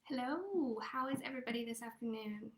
Hello, how is everybody this afternoon?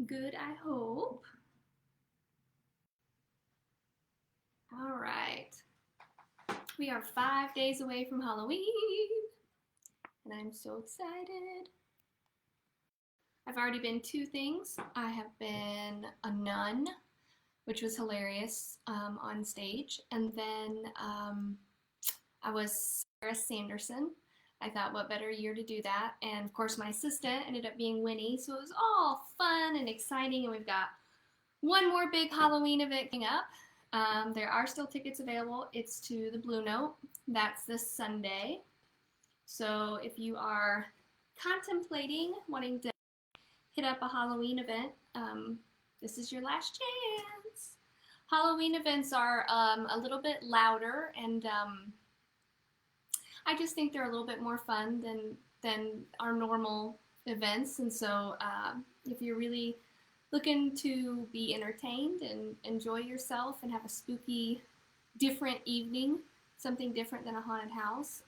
Good, I hope. All right. We are 5 days away from Halloween, and I'm so excited. I've already been two things. I have been a nun, which was hilarious on stage, and then I was Sarah Sanderson. I thought, what better year to do that? And of course, my assistant ended up being Winnie, so it was all fun and exciting. And we've got one more big Halloween event coming up. There are still tickets available. It's to the Blue Note. That's this Sunday. So if you are contemplating wanting to hit up a Halloween event, this is your last chance. Halloween events are a little bit louder, and I just think they're a little bit more fun than our normal events. And so if you're really looking to be entertained and enjoy yourself and have a spooky, different evening, something different than a haunted house,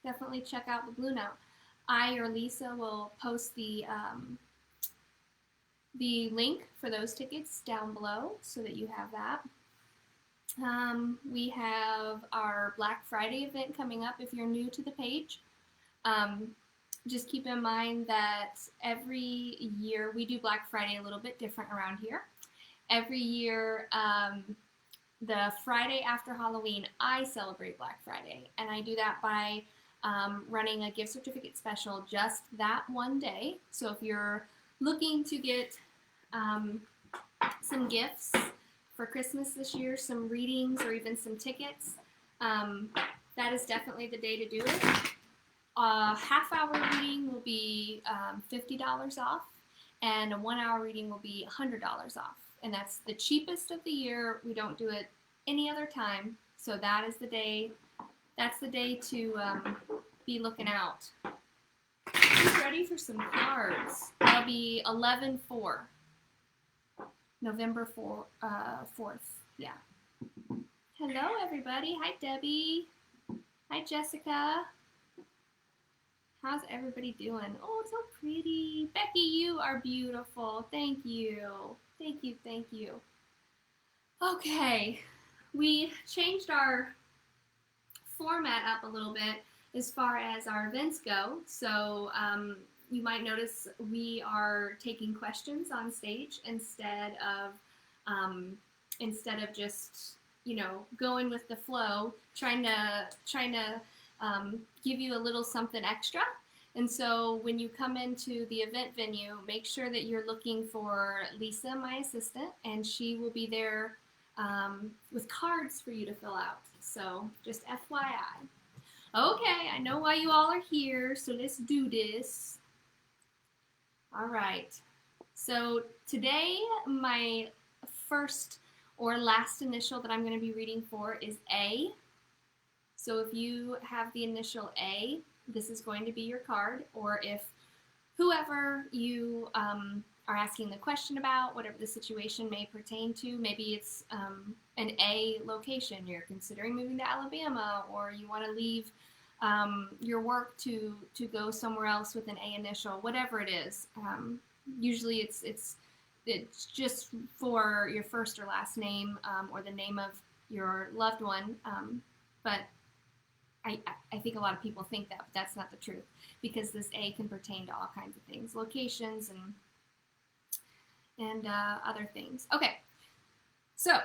definitely check out the Blue Note. I or Lisa will post the link for those tickets down below so that you have that. We have our Black Friday event coming up if you're new to the page. Just keep in mind that every year we do Black Friday a little bit different around here. Every year, the Friday after Halloween, I celebrate Black Friday, and I do that by running a gift certificate special just that one day. So if you're looking to get some gifts for Christmas this year, some readings, or even some tickets, that is definitely the day to do it. A half-hour reading will be $50 off, and a 1-hour reading will be $100 off. And that's the cheapest of the year. We don't do it any other time, so that is the day. That's the day to be looking out. Who's ready for some cards? That'll be 11/4, November 4th. Yeah. Hello, everybody. Hi, Debbie. Hi, Jessica. How's everybody doing? Oh, so pretty. Becky, you are beautiful. Thank you. Thank you, thank you. Okay, we changed our format up a little bit as far as our events go. So you might notice we are taking questions on stage instead of just, going with the flow, trying to give you a little something extra. And so when you come into the event venue, make sure that you're looking for Lisa, my assistant, and she will be there with cards for you to fill out. So just FYI. Okay, I know why you all are here, so let's do this. All right. So today, my first or last initial that I'm going to be reading for is A. So if you have the initial A, this is going to be your card, or if whoever you are asking the question about, whatever the situation may pertain to, maybe it's an A location, you're considering moving to Alabama, or you want to leave your work to go somewhere else with an A initial, whatever it is. Usually it's just for your first or last name or the name of your loved one, but I think a lot of people think that, but that's not the truth, because this A can pertain to all kinds of things, locations and other things. Okay, so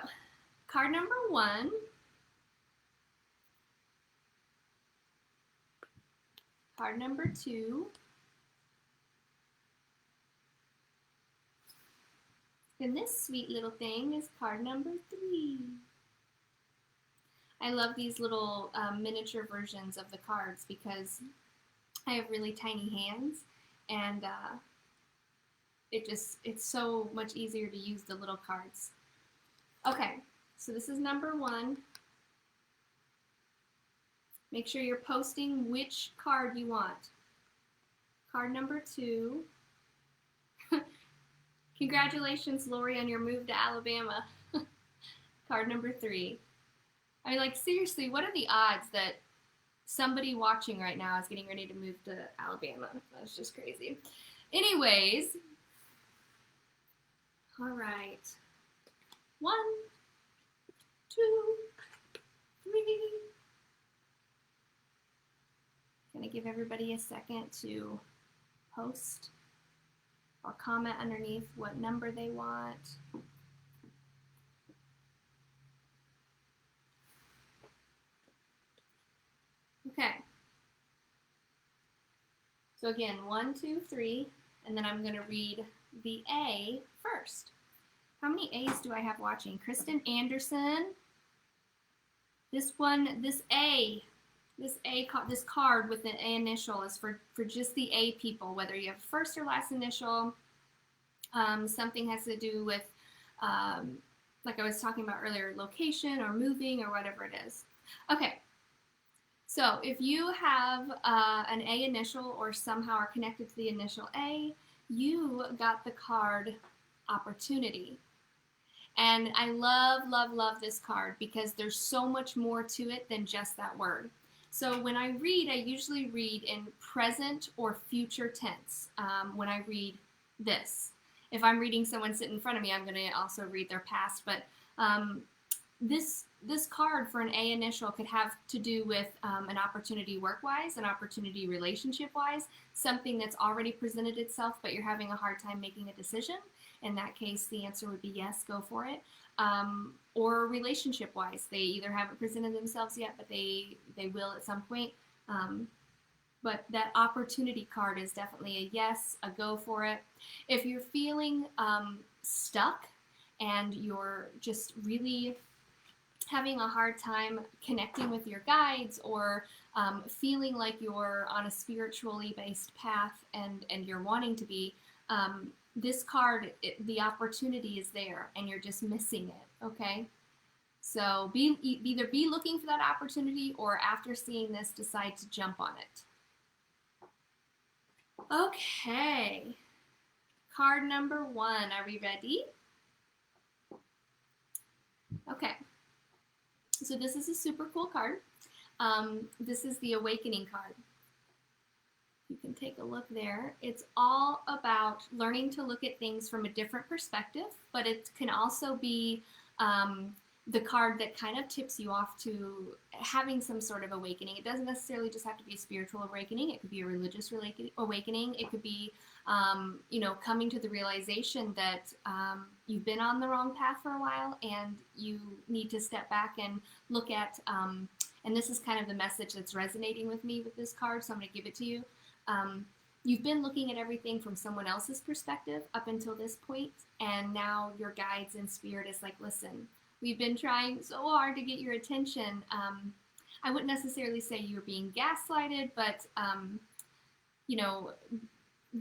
card number 1. Card number 2. And this sweet little thing is card number 3. I love these little miniature versions of the cards because I have really tiny hands, and it's so much easier to use the little cards. Okay, so this is number 1. Make sure you're posting which card you want. Card number 2. Congratulations, Lori, on your move to Alabama. Card number 3. I mean, like, seriously, what are the odds that Somebody watching right now is getting ready to move to Alabama. That's just crazy. Anyways, all right. 1, 2, 3. Gonna give everybody a second to post or comment underneath what number they want. Okay. So again, 1, 2, 3, and then I'm going to read the A first. How many A's do I have watching? Kristen Anderson. This one, this card with the A initial is for just the A people, whether you have first or last initial. Something has to do with, like I was talking about earlier, location or moving or whatever it is. Okay. So if you have an A initial or somehow are connected to the initial A, you got the card Opportunity. And I love, love, love this card because there's so much more to it than just that word. So when I read, I usually read in present or future tense when I read this. If I'm reading someone sitting in front of me, I'm going to also read their past. But this card for an A initial could have to do with an opportunity work-wise, an opportunity relationship-wise, something that's already presented itself, but you're having a hard time making a decision. In that case, the answer would be yes, go for it. Or relationship-wise, they either haven't presented themselves yet, but they will at some point. But that opportunity card is definitely a yes, a go for it. If you're feeling stuck and you're just really having a hard time connecting with your guides or feeling like you're on a spiritually based path and you're wanting to be, this card, the opportunity is there and you're just missing it, okay? So either be looking for that opportunity or after seeing this, decide to jump on it. Okay, card number 1, are we ready? Okay, so this is a super cool card. This is the Awakening card. You can take a look there. It's all about learning to look at things from a different perspective, but it can also be the card that kind of tips you off to having some sort of awakening. It doesn't necessarily just have to be a spiritual awakening. It could be a religious awakening. It could be, coming to the realization that you've been on the wrong path for a while and you need to step back and look at, and this is kind of the message that's resonating with me with this card, so I'm going to give it to you. You've been looking at everything from someone else's perspective up until this point, and now your guides and spirit is like, listen, we've been trying so hard to get your attention. I wouldn't necessarily say you're being gaslighted, but,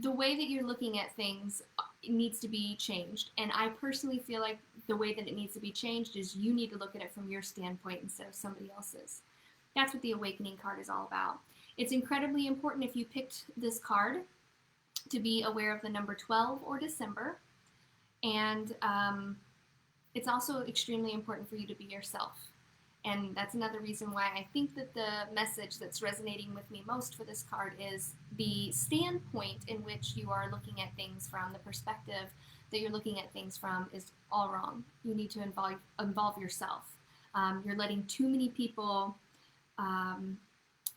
the way that you're looking at things needs to be changed. And I personally feel like the way that it needs to be changed is you need to look at it from your standpoint instead of somebody else's. That's what the Awakening card is all about. It's incredibly important if you picked this card to be aware of the number 12 or December. And it's also extremely important for you to be yourself. And that's another reason why I think that the message that's resonating with me most for this card is the standpoint in which you are looking at things from, the perspective that you're looking at things from is all wrong. You need to involve yourself. You're letting too many people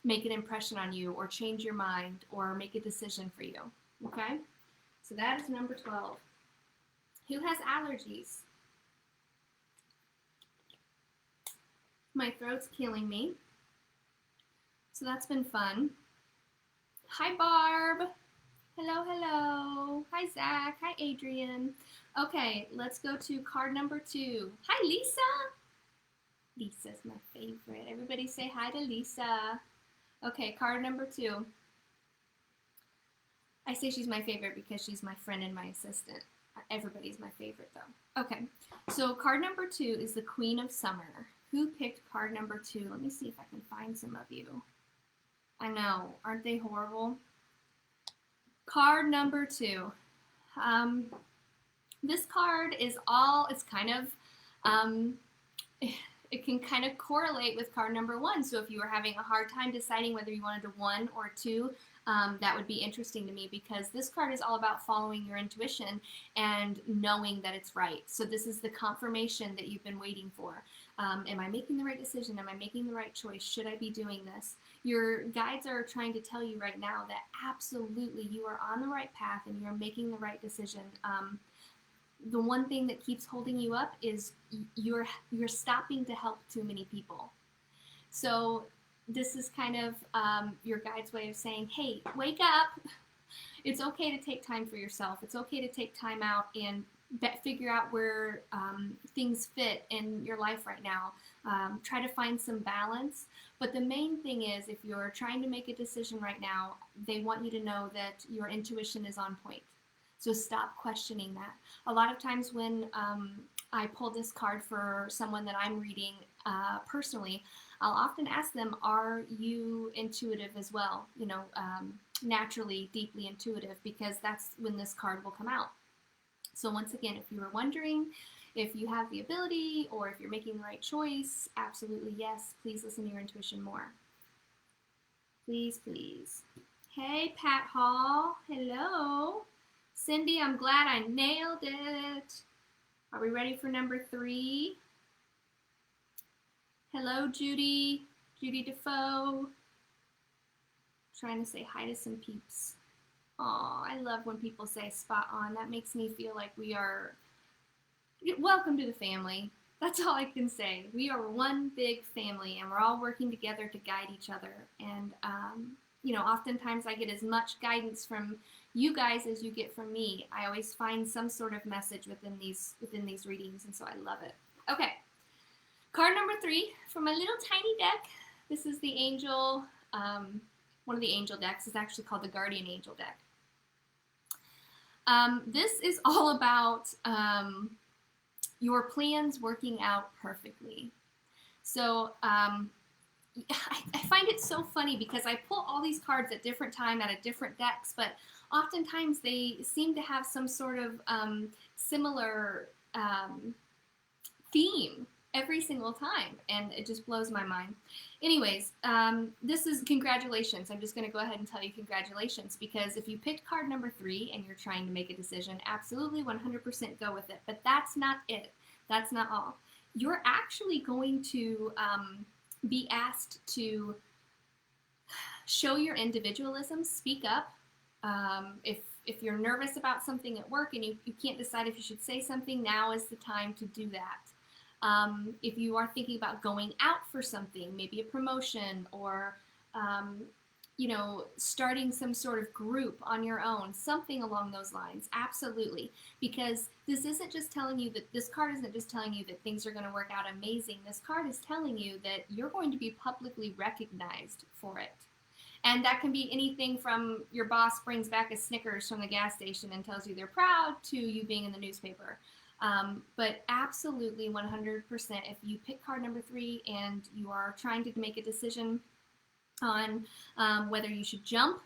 make an impression on you or change your mind or make a decision for you, okay? So that is number 12. Who has allergies? My throat's killing me. So that's been fun. Hi, Barb. Hello, hello. Hi, Zach. Hi, Adrian. Okay, let's go to card number 2. Hi, Lisa. Lisa's my favorite. Everybody say hi to Lisa. Okay, card number 2. I say she's my favorite because she's my friend and my assistant. Everybody's my favorite, though. Okay, so card number 2 is the Queen of Summer. Who picked card number 2? Let me see if I can find some of you. I know, aren't they horrible? Card number 2. This card is all, it's kind of, it can kind of correlate with card number 1. So if you were having a hard time deciding whether you wanted a 1 or 2, that would be interesting to me, because this card is all about following your intuition and knowing that it's right. So this is the confirmation that you've been waiting for. Am I making the right decision? Am I making the right choice? Should I be doing this? Your guides are trying to tell you right now that absolutely you are on the right path and you're making the right decision. The one thing that keeps holding you up is you're stopping to help too many people. So this is kind of your guide's way of saying, hey, wake up. It's okay to take time for yourself. It's okay to take time out and figure out where things fit in your life right now. Try to find some balance. But the main thing is, if you're trying to make a decision right now, they want you to know that your intuition is on point. So stop questioning that. A lot of times when I pull this card for someone that I'm reading personally, I'll often ask them, are you intuitive as well? You know, naturally, deeply intuitive, because that's when this card will come out. So once again, if you were wondering if you have the ability or if you're making the right choice, absolutely yes. Please listen to your intuition more. Please, please. Hey, Pat Hall. Hello. Cindy, I'm glad I nailed it. Are we ready for number 3? Hello, Judy. Judy Defoe. Trying to say hi to some peeps. Aw, I love when people say spot on. That makes me feel like we are welcome to the family. That's all I can say. We are one big family, and we're all working together to guide each other. And you know, oftentimes I get as much guidance from you guys as you get from me. I always find some sort of message within these readings, and so I love it. Okay, card number 3 from my little tiny deck. This is the angel, one of the angel decks. It's actually called the Guardian Angel deck. This is all about your plans working out perfectly. So I find it so funny because I pull all these cards at different time out of different decks, but oftentimes they seem to have some sort of similar theme every single time, and it just blows my mind. Anyways, this is congratulations. I'm just going to go ahead and tell you congratulations, because if you picked card number 3 and you're trying to make a decision, absolutely 100% go with it. But that's not it. That's not all. You're actually going to be asked to show your individualism, speak up. If you're nervous about something at work and you can't decide if you should say something, now is the time to do that. If you are thinking about going out for something, maybe a promotion, or you know, starting some sort of group on your own, something along those lines, absolutely. Because this isn't just telling you that, this card isn't just telling you that things are going to work out amazing. This card is telling you that you're going to be publicly recognized for it. And that can be anything from your boss brings back a Snickers from the gas station and tells you they're proud, to you being in the newspaper. But absolutely 100%, if you pick card number 3 and you are trying to make a decision on whether you should jump,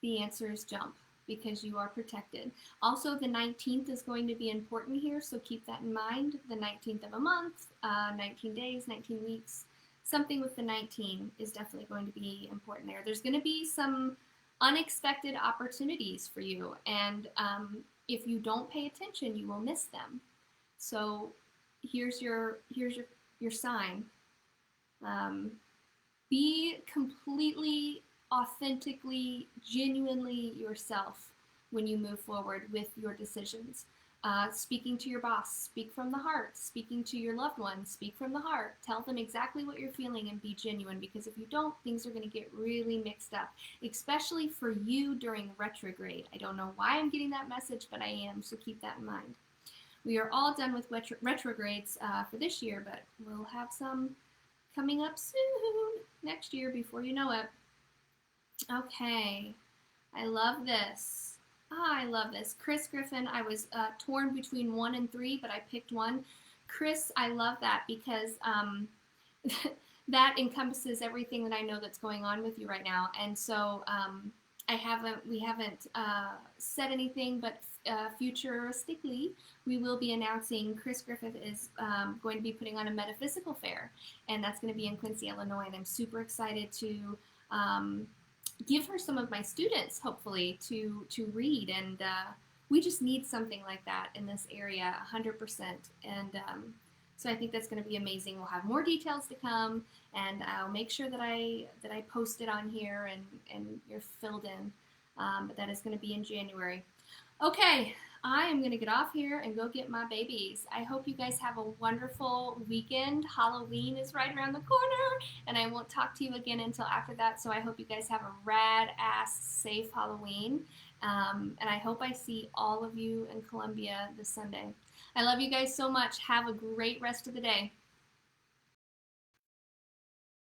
the answer is jump, because you are protected. Also, the 19th is going to be important here, so keep that in mind. The 19th of a month, 19 days, 19 weeks, something with the 19 is definitely going to be important there. There's going to be some unexpected opportunities for you, and if you don't pay attention, you will miss them. So here's your sign. Be completely, authentically, genuinely yourself when you move forward with your decisions. Speaking to your boss, speak from the heart. Speaking to your loved ones, speak from the heart. Tell them exactly what you're feeling and be genuine, because if you don't, things are going to get really mixed up, especially for you during retrograde. I don't know why I'm getting that message, but I am, so keep that in mind. We are all done with retrogrades for this year, but we'll have some coming up soon, next year, before you know it. Okay, I love this. I love this. Chris Griffin, I was torn between 1 and 3, but I picked 1. Chris, I love that, because that encompasses everything that I know that's going on with you right now. And so we haven't said anything, but futuristically, we will be announcing Chris Griffith is going to be putting on a metaphysical fair, and that's going to be in Quincy, Illinois. And I'm super excited to um, give her some of my students, hopefully, to read. And we just need something like that in this area, 100%. And so I think that's going to be amazing. We'll have more details to come, and I'll make sure that I post it on here and you're filled in. But that is going to be in January. Okay, I am going to get off here and go get my babies. I hope you guys have a wonderful weekend. Halloween is right around the corner, and I won't talk to you again until after that. So I hope you guys have a rad ass safe Halloween. And I hope I see all of you in Columbia this Sunday. I love you guys so much. Have a great rest of the day.